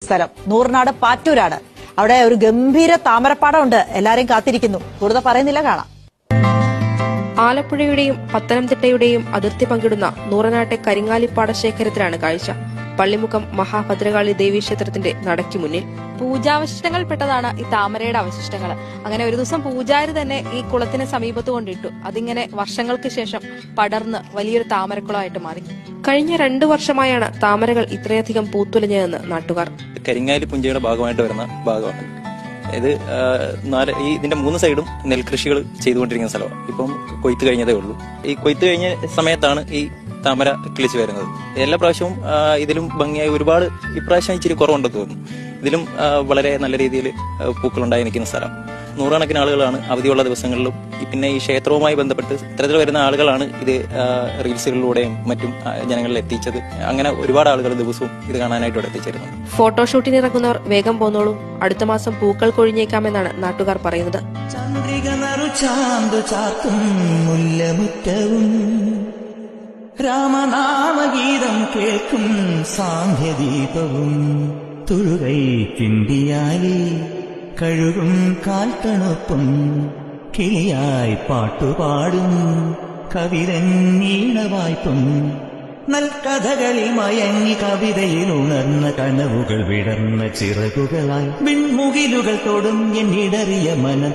സ്ഥലം നൂറിനാട് പാറ്റൂരാണ്. അവിടെ ഒരു ഗംഭീര താമരപ്പാടം ഉണ്ട്. എല്ലാരെയും കാത്തിരിക്കുന്നു. കൂടുതൽ പറയുന്നില്ല, കാണാം. ആലപ്പുഴയുടെയും പത്തനംതിട്ടയുടെയും അതിർത്തി പങ്കിടുന്ന നൂറനാട്ടെ കരിങ്ങാലിപ്പാട ശേഖരത്തിലാണ് കാഴ്ച. പള്ളിമുഖം മഹാഭദ്രകാളി ദേവീക്ഷേത്രത്തിന്റെ നടയ്ക്ക് മുന്നിൽ പൂജാവശിഷ്ടങ്ങൾ പെട്ടതാണ് ഈ താമരയുടെ അവശിഷ്ടങ്ങൾ. അങ്ങനെ ഒരു ദിവസം പൂജാരി തന്നെ ഈ കുളത്തിന് സമീപത്ത് കൊണ്ടിട്ടു. അതിങ്ങനെ വർഷങ്ങൾക്ക് ശേഷം പടർന്ന് വലിയൊരു താമരക്കുളമായിട്ട് മാറി. കഴിഞ്ഞ 2 വർഷമായാണ് താമരകൾ ഇത്രയധികം പൂത്തുലഞ്ഞതെന്ന് നാട്ടുകാർ. കരിങ്ങാലി പുഞ്ചയുടെ ഭാഗമായിട്ട് വരുന്ന ഭാഗമാണ് ഇത്. ഇതിന്റെ 3 സൈഡും നെൽകൃഷികൾ ചെയ്തുകൊണ്ടിരിക്കുന്ന സ്ഥലമാണ്. ഇപ്പം കൊയ്ത്ത് കഴിഞ്ഞതേ ഉള്ളൂ. ഈ കൊയ്ത്ത് കഴിഞ്ഞ സമയത്താണ് ഈ താമര കിളിച്ചു വരുന്നത്. എല്ലാ പ്രാവശ്യവും ഇതിലും ഭംഗിയായി ഒരുപാട്, ഇപ്രാവശ്യം ഇച്ചിരി കുറവുണ്ടെന്ന് തോന്നുന്നു. ഇതിലും വളരെ നല്ല രീതിയിൽ പൂക്കളുണ്ടായി നിൽക്കുന്ന സ്ഥലം. നൂറുകണക്കിന് ആളുകളാണ് അവധിയുള്ള ദിവസങ്ങളിലും പിന്നെ ഈ ക്ഷേത്രവുമായി ബന്ധപ്പെട്ട് ഇത്തരത്തിൽ വരുന്ന ആളുകളാണ് ഇത് റീൽസുകളിലൂടെയും മറ്റും ജനങ്ങളിൽ എത്തിച്ചത്. അങ്ങനെ ഒരുപാട് ആളുകൾ ദിവസവും ഇത് കാണാനായിട്ട് ഇവിടെ എത്തിച്ചേരുന്നു. ഫോട്ടോഷൂട്ടിന് ഇറങ്ങുന്നവർ വേഗം പോന്നോളൂ. അടുത്ത മാസം പൂക്കൾ കൊഴിഞ്ഞേക്കാമെന്നാണ് നാട്ടുകാർ പറയുന്നത്. രാമനാമഗീതം കേൾക്കും സാന്ധ്യദീപവും തുഴുകൈ കിണ്ടിയാലി കഴുകും കാൽത്തണുപ്പും കിളിയായി പാട്ടുപാടും കവിതൻ ഈണവായ്പും നൽകഥകളിൽ മയങ്ങി കവിതയിൽ ഉണർന്ന കനവുകൾ വിടർന്ന ചിറകുകളായി വിൺമുകിലുകൾ തൊടും എന്നിടറിയ മനം